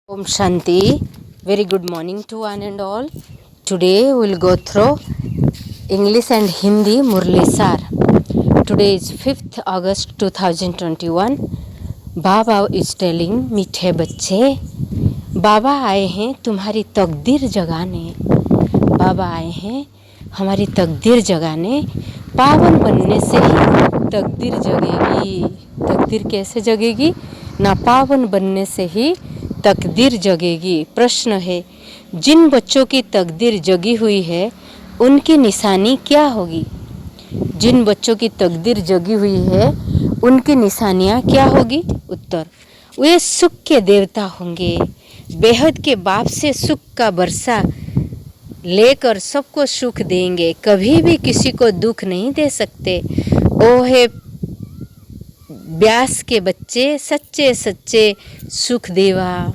Om Shanti. Very good morning to one and all. Today we will go through English and Hindi Murli Sar. Today is 5th August 2021. Baba is telling मीठे बच्चे, बाबा आए हैं तुम्हारी तकदीर जगाने। बाबा आए हैं हमारी तकदीर जगाने। पावन बनने से ही तकदीर जगेगी। तकदीर कैसे जगेगी? ना पावन बनने से ही तकदीर जगेगी। प्रश्न है, जिन बच्चों की तकदीर जगी हुई है उनकी निशानी क्या होगी? जिन बच्चों की तकदीर जगी हुई है उनकी निशानियाँ क्या होगी? उत्तर, वे सुख के देवता होंगे। बेहद के बाप से सुख का बरसा लेकर सबको सुख देंगे। कभी भी किसी को दुख नहीं दे सकते। ओ है व्यास के बच्चे सच्चे सच्चे सुखदेवा।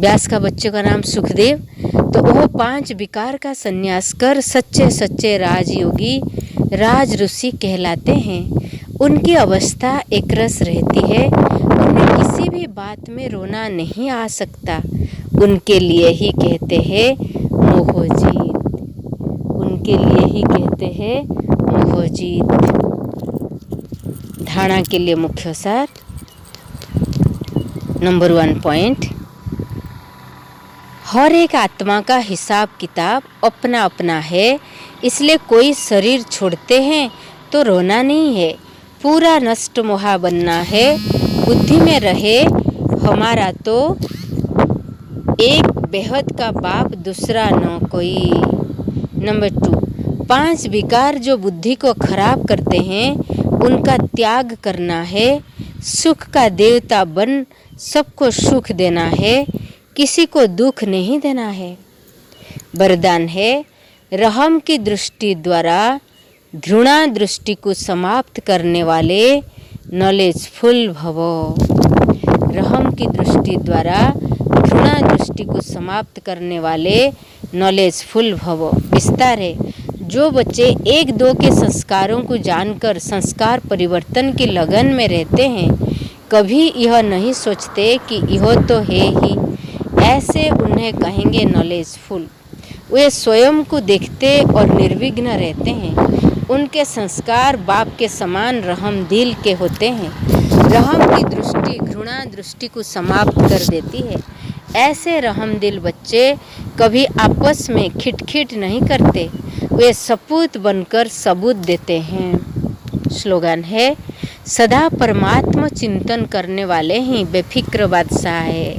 व्यास का बच्चे का नाम सुखदेव। तो वह 5 विकार का संन्यास कर सच्चे सच्चे राजयोगी राज ऋषि कहलाते हैं। उनकी अवस्था एक रस रहती है। उन्हें किसी भी बात में रोना नहीं आ सकता। उनके लिए ही कहते हैं मोहजीत। उनके लिए ही कहते हैं मोहजीत। धारणा के लिए मुख्य सार। नंबर 1 पॉइंट, हर एक आत्मा का हिसाब किताब अपना अपना है। इसलिए कोई शरीर छोड़ते हैं तो रोना नहीं है, पूरा नष्ट मोहा बनना है। बुद्धि में रहे हमारा तो एक बेहद का बाप दूसरा न कोई। नंबर 2, 5 विकार जो बुद्धि को खराब करते हैं उनका त्याग करना है। सुख का देवता बन सबको सुख देना है, किसी को दुख नहीं देना है। वरदान है, रहम की दृष्टि द्वारा घृणा दृष्टि को समाप्त करने वाले नॉलेजफुल भवो। रहम की दृष्टि द्वारा घृणा दृष्टि को समाप्त करने वाले नॉलेजफुल भवो। विस्तार है, जो बच्चे 1-2 के संस्कारों को जानकर संस्कार परिवर्तन की लगन में रहते हैं, कभी यह नहीं सोचते कि यह तो है ही, ऐसे उन्हें कहेंगे नॉलेजफुल। वे स्वयं को देखते और निर्विघ्न रहते हैं। उनके संस्कार बाप के समान रहम दिल के होते हैं। रहम की दृष्टि घृणा दृष्टि को समाप्त कर देती है। ऐसे रहम दिल बच्चे कभी आपस में खिटखिट नहीं करते। वे सपूत बनकर सबूत देते हैं। स्लोगन है, सदा परमात्मा चिंतन करने वाले ही बेफिक्र बादशाह है।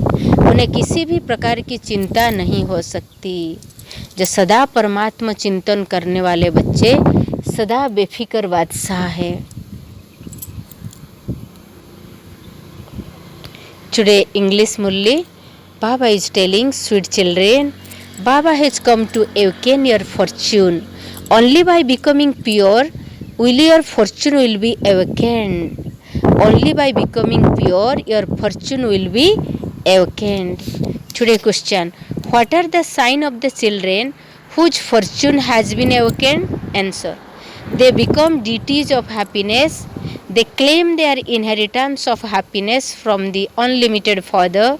उन्हें किसी भी प्रकार की चिंता नहीं हो सकती। जो सदा परमात्मा चिंतन करने वाले बच्चे सदा बेफिक्र बादशाह है। Today English Murli, Baba is telling, sweet children, Baba has come to awaken your fortune. Only by becoming pure will your fortune will be awakened. Only by becoming pure your fortune will be awakened. Today question, what are the sign of the children whose fortune has been awakened? Answer, they become deities of happiness. They claim their inheritance of happiness from the unlimited Father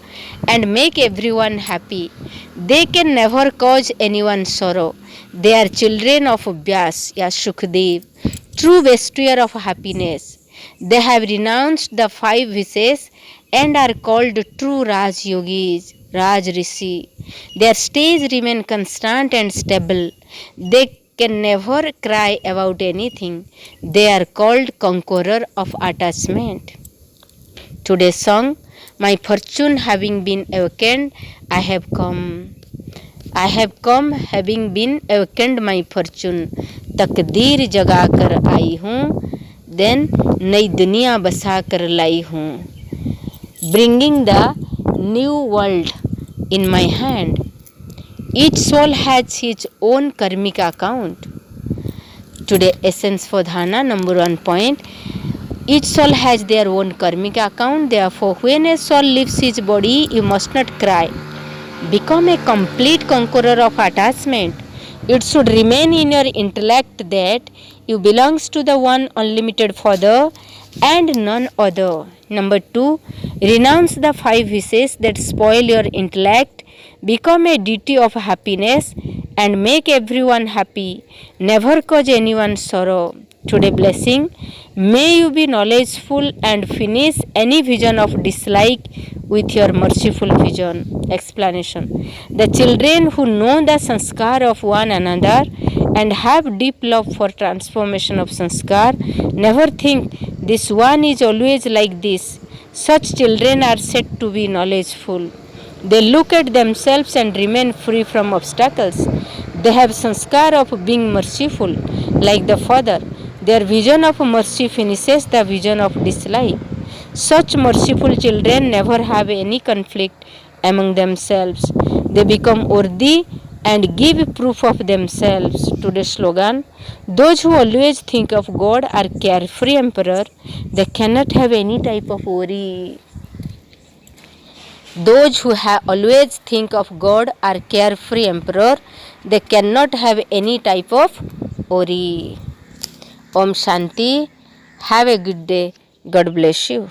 and make everyone happy. They can never cause anyone sorrow. They are children of Vyas, ya Shukdev, true bestower of happiness. They have renounced the 5 vices and are called true Raj Yogis, Raj Rishi. Their stage remain constant and stable. They can never cry about anything. They are called conqueror of attachment. Today's song, my fortune having been awakened, I have come. I have come having been awakened my fortune. तकदीर जगा कर आई हूँ, then नई दुनिया बसा कर लाई हूँ. Bringing the new world in my hand. Each soul has his own karmic account. Today essence for dharana, number 1 point. Each soul has their own karmic account. Therefore, when a soul leaves his body, you must not cry. Become a complete conqueror of attachment. It should remain in your intellect that you belongs to the one unlimited Father and none other. Number 2, renounce the 5 vices that spoil your intellect. Become a deity of happiness and make everyone happy. Never cause anyone sorrow. Today blessing, may you be knowledgeful and finish any vision of dislike with your merciful vision. Explanation. The children who know the sanskar of one another and have deep love for transformation of sanskar never think this one is always like this. Such children are said to be knowledgeful. They look at themselves and remain free from obstacles. They have sanskar of being merciful, like the Father. Their vision of mercy finishes the vision of dislike. Such merciful children never have any conflict among themselves. They become worthy and give proof of themselves. Today's slogan, those who always think of God are carefree emperor. They cannot have any type of worry. Those who always think of God are carefree emperor. They cannot have any type of worry. Om Shanti. Have a good day. God bless you.